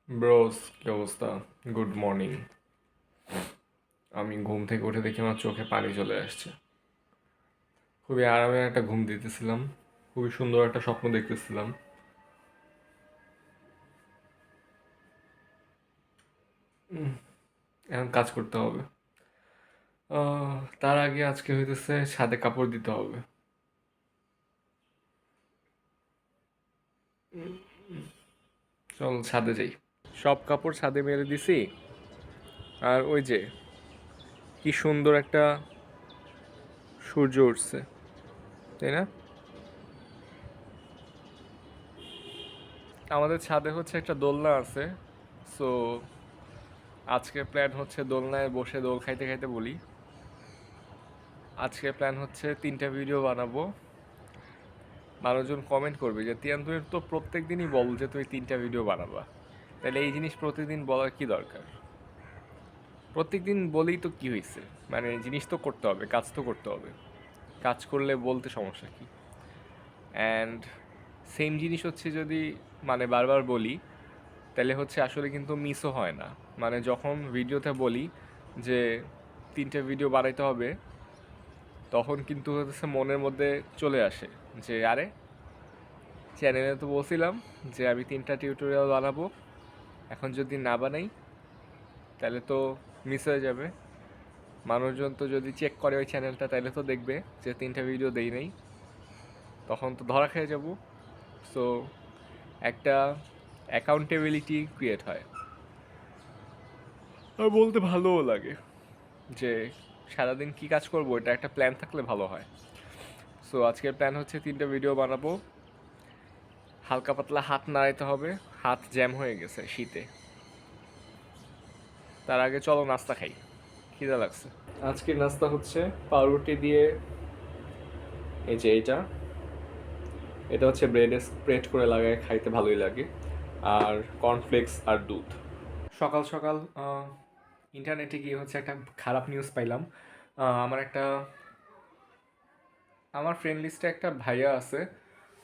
Bros, কি অবস্থা? Good morning. আমি ঘুম থেকে উঠে দেখি আমার চোখে পানি চলে আসছে। খুবই আরামে একটা ঘুম দিতেছিলাম, খুবই সুন্দর একটা স্বপ্ন দেখতেছিলাম। এখন কাজ করতে হবে। তার আগে আজকে হইতেছে ছাদে কাপড় দিতে হবে। চল ছাদে যাই। সব কাপড় ছাদে মেলে দিছি। আর ওই যে কি সুন্দর একটা সূর্য উঠছে, তাই না? আমাদের ছাদে হচ্ছে একটা দোলনা আছে। সো আজকে প্ল্যান হচ্ছে দোলনায় বসে দোল খাইতে খাইতে বলি। আজকে প্ল্যান হচ্ছে 3টা ভিডিও বানাবো। মানুষজন কমেন্ট করবে যে তিয়ান তুমি তো প্রত্যেক দিনই বল যে তুমি 3টা ভিডিও বানাবা, তাহলে এই জিনিস প্রতিদিন বলার কি দরকার? প্রত্যেক দিন বলেই তো কি হয়েছে, মানে জিনিস তো করতে হবে, কাজ তো করতে হবে। কাজ করলে বলতে সমস্যা কি? অ্যান্ড সেম জিনিস হচ্ছে যদি মানে বারবার বলি, তাহলে হচ্ছে আসলে কিন্তু মিসও হয় না। মানে যখন ভিডিওতে বলি যে 3টে ভিডিও বানাইতে হবে, তখন কিন্তু হচ্ছে মনের মধ্যে চলে আসে যে আরে চ্যানেলে তো বলছিলাম যে আমি 3টা টিউটোরিয়াল বানাবো, এখন যদি না বানাই তাহলে তো মিস হয়ে যাবে। মানুষজন তো যদি চেক করে ওই চ্যানেলটা তাহলে তো দেখবে যে 3টা ভিডিও দেই নাই, তখন তো ধরা খেয়ে যাব। সো একটা অ্যাকাউন্টেবিলিটি ক্রিয়েট হয়। আর বলতে ভালোও লাগে যে সারাদিন কী কাজ করবো এটা একটা প্ল্যান থাকলে ভালো হয়। সো আজকের প্ল্যান হচ্ছে 3টা ভিডিও বানাবো। হালকা পাতলা হাত নাড়াইতে হবে, হাত জ্যাম হয়ে গেছে শীতে। তার আগে চলো নাস্তা খাই, খিদা লাগছে। আজকের নাস্তা হচ্ছে পাউরুটি দিয়ে, এই যে এটা এটা হচ্ছে ব্রেডে স্প্রেড করে লাগায় খাইতে ভালোই লাগে, আর কর্নফ্লেক্স আর দুধ। সকাল সকাল ইন্টারনেটে গিয়ে হচ্ছে একটা খারাপ নিউজ পাইলাম। আমার একটা আমার ফ্রেন্ড লিস্টে একটা ভাইয়া আছে।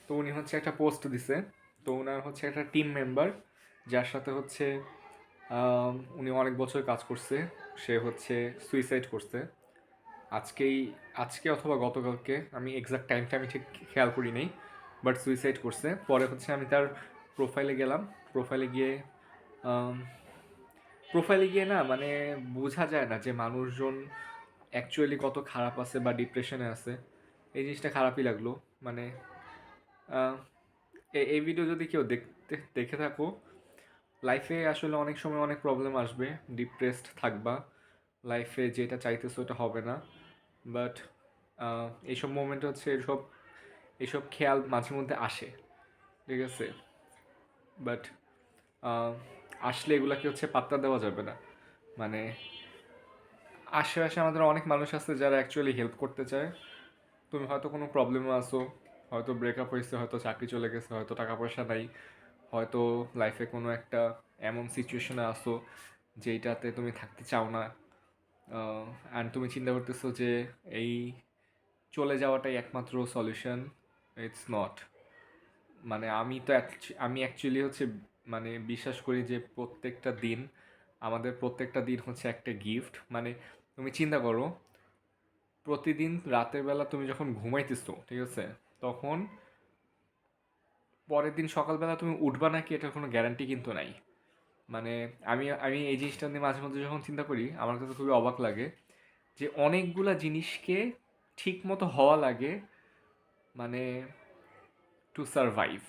তো উনি হচ্ছে একটা পোস্ট দিছে। তো উনার হচ্ছে একটা টিম মেম্বার, যার সাথে হচ্ছে উনি অনেক বছর কাজ করছে, সে হচ্ছে সুইসাইড করছে। আজকেই আজকে অথবা গতকালকে, আমি এক্সাক্ট টাইমটা আমি ঠিক খেয়াল করি নাই, বাট সুইসাইড করছে। পরে হচ্ছে আমি তার প্রোফাইলে গেলাম। প্রোফাইলে গিয়ে প্রোফাইলে গিয়ে না মানে বোঝা যায় না যে মানুষজন অ্যাকচুয়ালি কত খারাপ আছে বা ডিপ্রেশনে আছে। এই জিনিসটা খারাপই লাগলো। মানে আহ, এই ভিডিও যদি কেউ দেখে থাকো, লাইফে আসলে অনেক সময় অনেক প্রবলেম আসবে, ডিপ্রেসড থাকবা, লাইফে যেটা চাইতেছো ওটা হবে না। বাট এইসব মোমেন্ট হচ্ছে এইসব খেয়াল মাঝে মধ্যে আসে, ঠিক আছে? বাট আসলে এগুলাকে হচ্ছে পাত্তা দেওয়া যাবে না। মানে আশেপাশে আমাদের অনেক মানুষ আছে যারা অ্যাকচুয়ালি হেল্প করতে চায়। তুমি হয়তো কোনো প্রবলেমে আসো, হয়তো ব্রেকআপ হয়েছে, হয়তো চাকরি চলে গেছে, হয়তো টাকা পয়সা নাই, হয়তো লাইফে কোনো একটা এমন সিচুয়েশনে আসো যেইটাতে তুমি থাকতে চাও না। অ্যান্ড তুমি চিন্তা করতেছো যে এই চলে যাওয়াটাই একমাত্র সলিউশন। It's not. মানে আমি অ্যাকচুয়ালি হচ্ছে মানে বিশ্বাস করি যে প্রত্যেকটা দিন হচ্ছে একটা গিফট। মানে তুমি চিন্তা করো, প্রতিদিন রাতের বেলা তুমি যখন ঘুমাইতেছো, ঠিক আছে, তখন পরের দিন সকালবেলা তুমি উঠবা নাকি এটার কোনো গ্যারান্টি কিন্তু নাই। মানে আমি আমি এই জিনিসটা নিয়ে মাঝে মধ্যে যখন চিন্তা করি আমার কাছে খুবই অবাক লাগে যে অনেকগুলা জিনিসকে ঠিক মতো হওয়া লাগে, মানে টু সারভাইভ।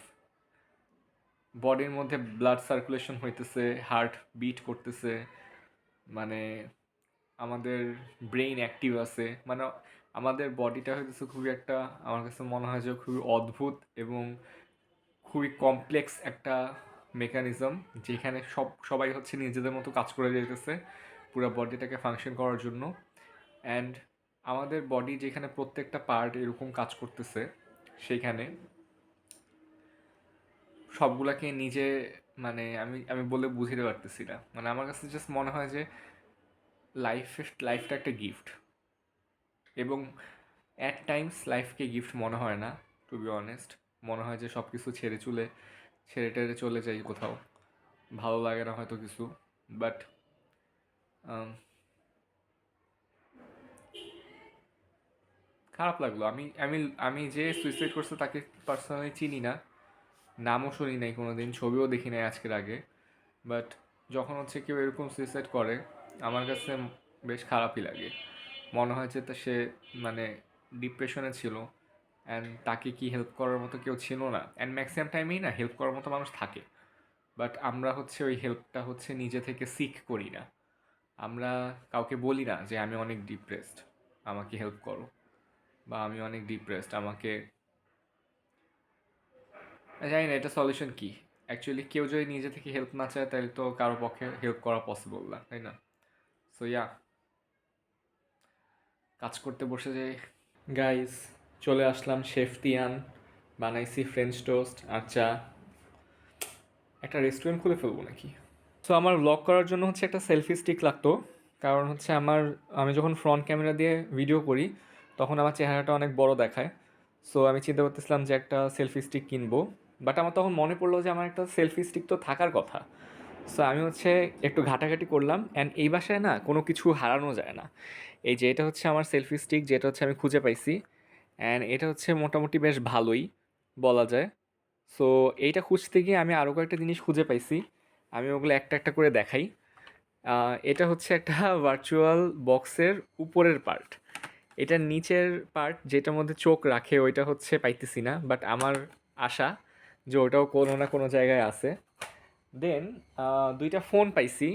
বডির মধ্যে ব্লাড সার্কুলেশন হইতেছে, হার্ট বিট করতেছে, মানে আমাদের ব্রেইন অ্যাক্টিভ আছে, মানে আমাদের বডিটা হইতেছে খুবই একটা, আমার কাছে মনে হয় যে খুবই অদ্ভুত এবং খুবই কমপ্লেক্স একটা মেকানিজম, যেখানে সবাই হচ্ছে নিজেদের মতো কাজ করে যেতেছে পুরো বডিটাকে ফাংশন করার জন্য। অ্যান্ড আমাদের বডি যেখানে প্রত্যেকটা পার্ট এরকম কাজ করতেছে, সেখানে সবগুলাকে নিজে, মানে আমি আমি বলে বুঝতে পারতেছি না। মানে আমার কাছে জাস্ট মনে হয় যে লাইফটা একটা গিফট, এবং অ্যাট টাইমস লাইফকে গিফট মনে হয় না, টু বি অনেস্ট। মনে হয় যে সব কিছু ছেড়ে টেড়ে চলে যাই কোথাও। ভালো লাগে না হয়তো কিছু, বাট খারাপ লাগলো। আমি আমি আমি যে সুইসাইড করছে তাকে পার্সোনালি চিনি না, নামও শুনি নাই কোনোদিন, ছবিও দেখি নাই আজকের আগে। বাট যখন হচ্ছে কেউ এরকম সুইসাইড করে আমার কাছে বেশ খারাপই লাগে। মনে হয় যে তা সে মানে ডিপ্রেশনে ছিল, অ্যান্ড তাকে কি হেল্প করার মতো কেউ ছিল না। অ্যান্ড ম্যাক্সিমাম টাইমেই না হেল্প করার মতো মানুষ থাকে, বাট আমরা হচ্ছে ওই হেল্পটা হচ্ছে নিজে থেকে সিক করি না। আমরা কাউকে বলি না যে আমি অনেক ডিপ্রেসড, আমাকে হেল্প করো, বা আমি অনেক ডিপ্রেসড, আমাকে। জানি না এটা সলিউশন কি। অ্যাকচুয়ালি কেউ যদি নিজে থেকে হেল্প না চায় তাহলে তো কারো পক্ষে হেল্প করা পসিবল না, তাই না? সো ইয়া, কাজ করতে বসে যাই। গাইস, চলে আসলাম শেফ তিয়ান, বানাইছি ফ্রেঞ্চ টোস্ট আর চা। একটা রেস্টুরেন্ট খুলে ফেলবো নাকি? সো আমার ব্লগ করার জন্য হচ্ছে একটা সেলফি স্টিক লাগতো, কারণ হচ্ছে আমি যখন ফ্রন্ট ক্যামেরা দিয়ে ভিডিও করি তখন আমার চেহারাটা অনেক বড় দেখায়। সো আমি চিন্তা করতেছিলাম যে একটা সেলফি স্টিক কিনবো, বাট আমার তখন মনে পড়লো যে আমার একটা সেলফি স্টিক তো থাকার কথা। সো আমি হচ্ছে একটু ঘাটাঘাটি করলাম, অ্যান্ড এই বাসায় না কোনো কিছু হারানো যায় না। এই যে এটা হচ্ছে আমার সেলফি স্টিক, যেটা হচ্ছে আমি খুঁজে পাইছি, অ্যান্ড এটা হচ্ছে মোটামুটি বেশ ভালোই বলা যায়। সো এইটা খুঁজতে গিয়ে আমি আরও কয়েকটা জিনিস খুঁজে পাইছি, আমি ওগুলো একটা একটা করে দেখাই। এটা হচ্ছে একটা ভার্চুয়াল বক্সের উপরের পার্ট। এটার নিচের পার্ট যেটার মধ্যে চোখ রাখে ওইটা হচ্ছে পাইতেছি না, বাট আমার আশা যে ওটাও কোনো না কোনো জায়গায় আছে। দেন দুইটা ফোন পাইছি।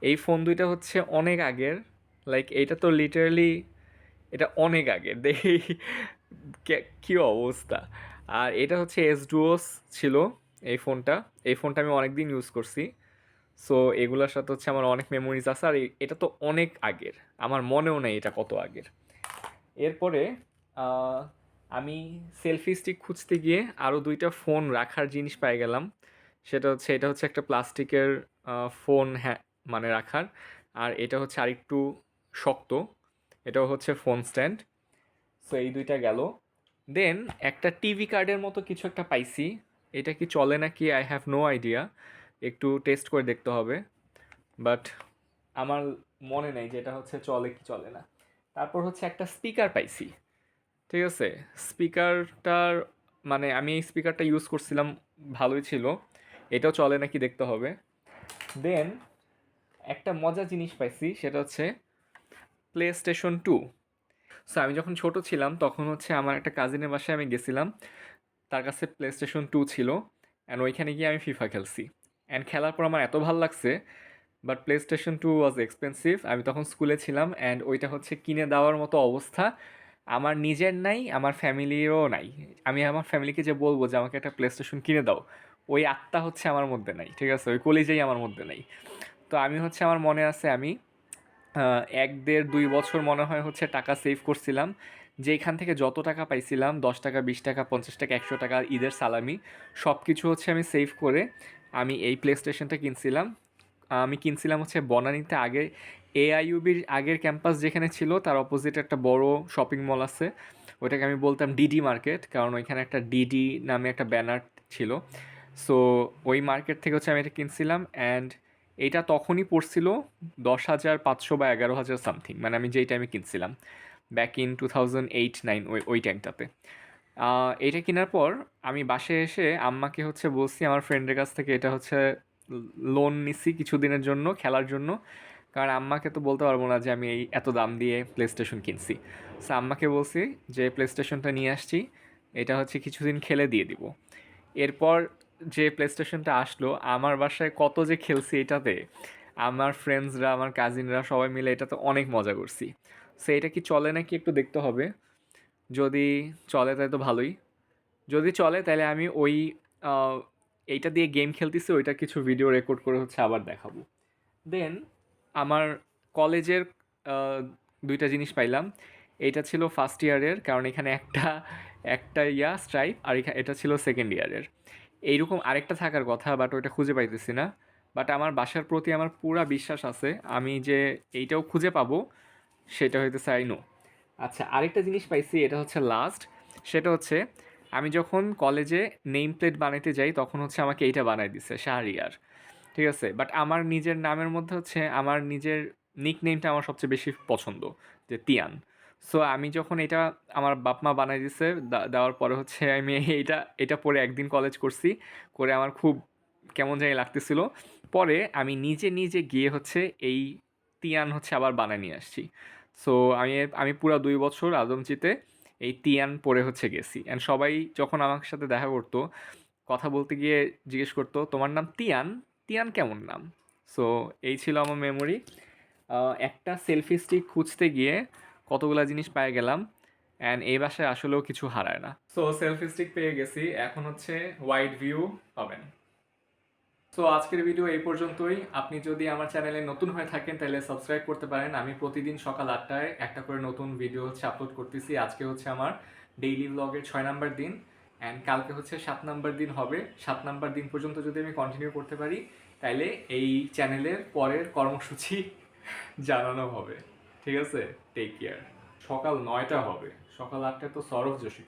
এই ফোন দুইটা হচ্ছে অনেক আগের, লাইক এইটা তো লিটারালি এটা অনেক আগের দেখি কী অবস্থা। আর এটা হচ্ছে এস ডুওস ছিল এই ফোনটা। এই ফোনটা আমি অনেক দিন ইউজ করছি। সো এগুলোর সাথে হচ্ছে আমার অনেক মেমোরিজ আছে, আর এটা তো অনেক আগের, আমার মনেও নেই এটা কত আগের। এরপরে আহ, আমি সেলফি স্টিক খুঁজতে গিয়ে আরও দুইটা ফোন রাখার জিনিস পাই গেলাম। এটা হচ্ছে একটা প্লাস্টিকের ফোন, হ্যাঁ, মানে রাখার। আর এটা হচ্ছে আরেকটু শক্ত, এটাও হচ্ছে ফোন স্ট্যান্ড। সো এই দুইটা গেল। দেন একটা টিভি কার্ডের মতো কিছু একটা পাইছি। এটা কি চলে নাকি আই হ্যাভ নো আইডিয়া, একটু টেস্ট করে দেখতে হবে। বাট আমার মনে নেই যে এটা হচ্ছে চলে কি চলে না। তারপর হচ্ছে একটা স্পিকার পাইছি, ঠিক আছে। স্পিকারটার মানে আমি এই স্পিকারটা ইউজ করছিলাম, ভালোই ছিল। এটাও চলে নাকি দেখতে হবে। দেন একটা মজার জিনিস পাইছি, সেটা হচ্ছে প্লে স্টেশন 2। সো আমি যখন ছোট ছিলাম তখন হচ্ছে আমার একটা কাজিনের বাসায় আমি গেছিলাম, তার কাছে প্লে স্টেশন 2 ছিল, অ্যান্ড ওইখানে গিয়ে আমি ফিফা খেলছি। অ্যান্ড খেলার পর আমার এত ভালো লাগছে, but play station 2 was expensive. আমি তখন স্কুলে ছিলাম, অ্যান্ড ওইটা হচ্ছে কিনে দেওয়ার মতো অবস্থা আমার নিজের নাই, আমার ফ্যামিলিরও নাই। আমি আমার ফ্যামিলিকে যে বলবো যে আমাকে একটা প্লে স্টেশন কিনে দাও, ওই আত্মা হচ্ছে আমার মধ্যে নাই, ঠিক আছে, ওই কলিজাই আমার মধ্যে নাই। তো আমি হচ্ছে আমার মনে আছে আমি 1 দেড় 2 বছর মনে হয় হচ্ছে টাকা সেভ করছিলাম, যেখান থেকে যত টাকা পাইছিলাম, 10 টাকা 20 টাকা 50 টাকা 100 টাকা ঈদের সালামি, সব কিছু হচ্ছে আমি সেভ করে আমি এই প্লে স্টেশনটা কিনছিলাম। আমি কিনছিলাম হচ্ছে বনানীতে আগে, এআইইউবির আগের ক্যাম্পাস যেখানে ছিল তার অপোজিটে একটা বড় শপিং মল আছে, ওইটাকে আমি বলতাম ডিডি মার্কেট, কারণ ওইখানে একটা ডিডি নামে একটা ব্যানার ছিল। সো ওই মার্কেট থেকে হচ্ছে আমি এটা কিনছিলাম, অ্যান্ড এইটা তখনই পড়ছিল 10,500 বা 11,000 সামথিং, মানে আমি যেই টাইমে কিনছিলাম, ব্যাক ইন 2008-9, ওই টাইমটাতে। এইটা কেনার পর আমি বাসায় এসে আম্মাকে হচ্ছে বলছি আমার ফ্রেন্ডের কাছ থেকে এটা হচ্ছে লোন নিছি কিছুদিনের জন্য খেলার জন্য, কারণ আম্মাকে তো বলতে পারবো না যে আমি এই এত দাম দিয়ে প্লে স্টেশন কিনছি। সো আম্মাকে বলছি যে প্লে স্টেশনটা নিয়ে আসছি, এটা হচ্ছে কিছুদিন খেলে দিয়ে দিব। এরপর যে প্লে স্টেশনটা আসলো, আমার বাসায় কত যে খেলছি এটাতে, আমার ফ্রেন্ডসরা আমার কাজিনরা সবাই মিলে এটাতে অনেক মজা করছি। সো এটা কি চলে নাকি একটু দেখতে হবে, যদি চলে তাহলে তো ভালোই। যদি চলে তাহলে আমি ওই আহ, এইটা দিয়ে গেম খেলতেছি ওইটা কিছু ভিডিও রেকর্ড করে হচ্ছে আবার দেখাবো। দেন আমার কলেজের আহ, দুইটা জিনিস পাইলাম। এইটা ছিল ফার্স্ট ইয়ারের, কারণ এখানে একটা একটা স্ট্রাইপ, আর এটা ছিল সেকেন্ড ইয়ারের। এইরকম আরেকটা থাকার কথা, বাট ওইটা খুঁজে পাইতেছি না। বাট আমার বাসার প্রতি আমার পুরা বিশ্বাস আছে আমি যে এইটাও খুঁজে পাবো, সেটা হইতেছে আই নো। আচ্ছা, আরেকটা জিনিস পাইছি, এটা হচ্ছে লাস্ট। সেটা হচ্ছে আমি যখন কলেজে নেম প্লেট বানাইতে যাই তখন হচ্ছে আমাকে এইটা বানাই দিছে শাহরিয়ার, ঠিক আছে? বাট আমার নিজের নামের মধ্যে হচ্ছে আমার নিজের নিকনেমটা আমার সবচেয়ে বেশি পছন্দ, যে তিয়ান। সো আমি যখন এটা আমার বাপ-মা বানায় দিছে, দেওয়ার পরে হচ্ছে আমি এটা পরে একদিন কলেজ করছি। করে আমার খুব কেমন জানি লাগতেছিল। পরে আমি নিজে গিয়ে হচ্ছে এই তিয়ান হচ্ছে আবার বানায় নিয়ে আসছি। সো আমি পুরা ২ বছর আদমজীতে এই তিয়ান পরে হচ্ছে গেছি। অ্যান্ড সবাই যখন আমার সাথে দেখা করত, কথা বলতে গিয়ে জিজ্ঞেস করতো, "তোমার নাম তিয়ান? তিয়ান কেমন নাম?" সো এই ছিল আমার মেমোরি। একটা সেলফি স্টিক খুঁজতে গিয়ে কতগুলা জিনিস পেয়ে গেলাম। অ্যান্ড এই বাসায় আসলেও কিছু হারায় না। সো সেলফি স্টিক পেয়ে গেছি, এখন হচ্ছে ওয়াইড ভিউ পাবেন। সো আজকের ভিডিও এই পর্যন্তই। আপনি যদি আমার চ্যানেলে নতুন হয়ে থাকেন তাহলে সাবস্ক্রাইব করতে পারেন। আমি প্রতিদিন সকাল ৮টায় একটা করে নতুন ভিডিও হচ্ছে আপলোড করতেছি। আজকে হচ্ছে আমার ডেইলি ব্লগের ৬ নাম্বার দিন, অ্যান্ড কালকে হচ্ছে ৭ নাম্বার দিন হবে। ৭ নাম্বার দিন পর্যন্ত যদি আমি কন্টিনিউ করতে পারি তাইলে এই চ্যানেলের পরের কর্মসূচি জানানো হবে। ঠিক আছে? Take care. সকাল ৯টা হবে, সকাল ৮টায় তো সরব জোশী।